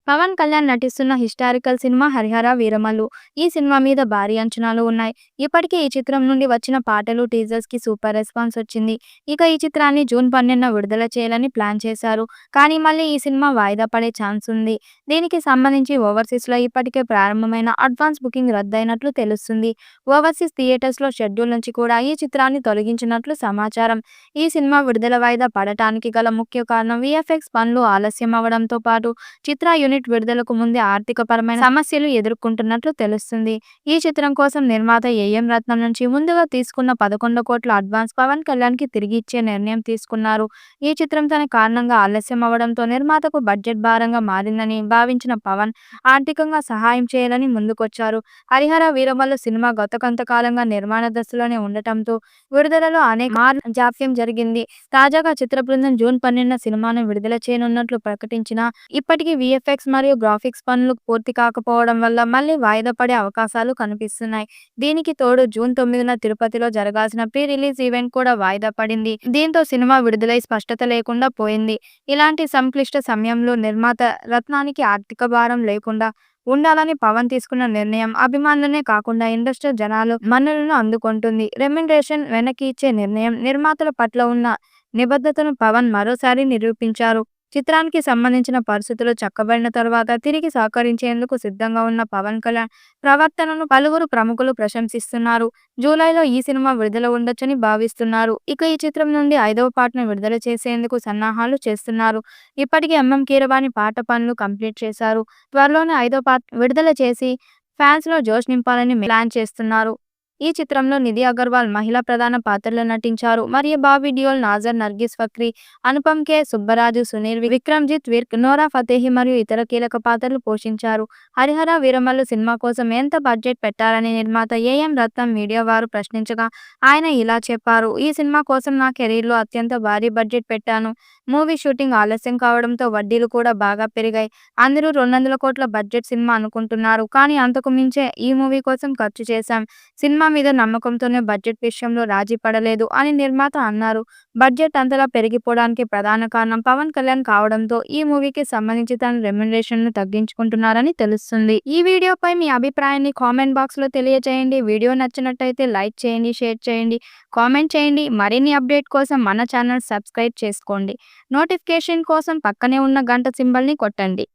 పవన్ కళ్యాణ్ నటిస్తున్న historical cinema 'Harihara Veeramallu'. ఈ cinema మీద భారీ అంచనాలు ఉన్నాయి. ఇప్పటికే ఈ చిత్రం నుండి వచ్చిన పాటలు, టీజర్స్‌కి సూపర్ రెస్పాన్స్ వచ్చింది. ఇక ఈ చిత్రాన్ని జూన్ 12న విడుదల చేయాలని ప్లాన్ చేశారు. కానీ మళ్ళీ ఈ సినిమా వాయిదా పడే ఛాన్స్ ఉంది. దీనికి సంబంధించి ఓవర్సీస్‌లో ఇప్పటికే ప్రారంభమైన అడ్వాన్స్ బుకింగ్ రద్దయినట్లు తెలుస్తుంది. ఓవర్సీస్ థియేటర్స్‌లో షెడ్యూల్ నుంచి కూడా ఈ చిత్రాన్ని తొలగించినట్లు సమాచారం. ఈ సినిమా విడుదల వాయిదా పడటానికి గల ముఖ్య కారణం వీఎఫ్ఎక్స్ పనులు ఆలస్యం అవ్వడంతో పాటు చిత్ర యూనిట్ విడుదలకు ముందే ఆర్థికపరమైన సమస్యలు ఎదుర్కొంటున్నట్లు తెలుస్తుంది. ఈ చిత్రం కోసం నిర్మాత ఏఎం రత్నం నుంచి ముందుగా తీసుకున్న 11 కోట్ల అడ్వాన్స్ పవన్ కళ్యాణ్‌కి తిరిగి ఇచ్చే నిర్ణయం తీసుకున్నారు. ఈ చిత్రం తన కారణంగా ఆలస్యం అవ్వడంతో నిర్మాతకు బడ్జెట్ భారంగా మారిందని భావించిన పవన్ ఆర్థికంగా సహాయం చేయాలని ముందుకొచ్చారు. 'హరిహర వీరమల్లు' సినిమా గత కొంతకాలంగా నిర్మాణ దశలోనే ఉండటంతో విడుదలలో అనేక మార్లు జాప్యం జరిగింది. తాజాగా చిత్ర బృందం జూన్ 12న సినిమాను విడుదల చేయనున్నట్లు ప్రకటించినా ఇప్పటికీ వీఎఫ్ఎక్స్ మరియు గ్రాఫిక్స్ పనులు పూర్తి కాకపోవడం వల్ల మళ్లీ వాయిదా పడే అవకాశాలు కనిపిస్తున్నాయి. దీనికి తోడు జూన్ 9న తిరుపతిలో జరగాల్సిన ప్రీ రిలీజ్ ఈవెంట్ కూడా వాయిదా పడింది. దీంతో సినిమా విడుదలై స్పష్టత లేకుండా పోయింది. ఇలాంటి సంక్లిష్ట సమయంలో నిర్మాత రత్నానికి ఆర్థిక భారం లేకుండా ఉండాలని పవన్ తీసుకున్న నిర్ణయం అభిమానులనే కాకుండా ఇండస్ట్రీ జనాలు మన్ననలను అందుకుంటుంది. రెమ్యునరేషన్ వెనక్కి ఇచ్చే నిర్ణయం నిర్మాతల పట్ల ఉన్న నిబద్ధతను పవన్ మరోసారి నిరూపించారు. చిత్రానికి సంబంధించిన పరిస్థితులు చక్కబడిన తరువాత తిరిగి సహకరించేందుకు సిద్ధంగా ఉన్న పవన్ కళ్యాణ్ ప్రవర్తనను పలువురు ప్రముఖులు ప్రశంసిస్తున్నారు. జూలైలో ఈ సినిమా విడుదల ఉండొచ్చని భావిస్తున్నారు. ఇక ఈ చిత్రం నుండి 5వ పార్ట్‌ను విడుదల చేసేందుకు సన్నాహాలు చేస్తున్నారు. ఇప్పటికే ఎంఎం కీరవాణి పాట పనులు కంప్లీట్ చేశారు. త్వరలోనే 5వ పార్ట్ విడుదల చేసి ఫ్యాన్స్‌లో జోష్ నింపాలని ప్లాన్ చేస్తున్నారు. ఈ చిత్రంలో నిధి అగర్వాల్ మహిళా ప్రధాన పాత్రలో నటించారు. మరియు బాబీ డియోల్, నాజర్, నర్గిస్ ఫక్రీ, అనుపమ్ కె సుబ్బరాజు, సునీల్ విక్రమ్జిత్, విర్క్, నోరా ఫతేహి మరియు ఇతర కీలక పాత్రలు పోషించారు. 'హరిహర వీరమల్లు' సినిమా కోసం ఎంత బడ్జెట్ పెట్టారని నిర్మాత ఏఎం రత్నం మీడియా వారు ప్రశ్నించగా ఆయన ఇలా చెప్పారు. ఈ సినిమా కోసం నా కెరీర్‌లో అత్యంత భారీ బడ్జెట్ పెట్టాను. మూవీ షూటింగ్ ఆలస్యం కావడంతో వడ్డీలు కూడా బాగా పెరిగాయి. అందరూ 200 కోట్ల బడ్జెట్ సినిమా అనుకుంటున్నారు. కానీ అంతకు మించే ఈ మూవీ కోసం ఖర్చు చేశాం. సినిమా మీద నమ్మకంతోనే బడ్జెట్ విషయంలో రాజీ పడలేదు అని నిర్మాత అన్నారు. బడ్జెట్ అంతలా పెరిగిపోవడానికి ప్రధాన కారణం పవన్ కళ్యాణ్ కావడంతో ఈ మూవీకి సంబంధించి తన రెమ్యునరేషన్‌ను తగ్గించుకుంటున్నారని తెలుస్తుంది. ఈ వీడియోపై మీ అభిప్రాయాన్ని కామెంట్ బాక్స్‌లో తెలియజేయండి. వీడియో నచ్చినట్టయితే లైక్ చేయండి, షేర్ చేయండి, కామెంట్ చేయండి. మరిన్ని అప్డేట్ కోసం మన ఛానల్ సబ్స్క్రైబ్ చేసుకోండి. నోటిఫికేషన్ కోసం పక్కనే ఉన్న గంట సింబల్‌ని కొట్టండి.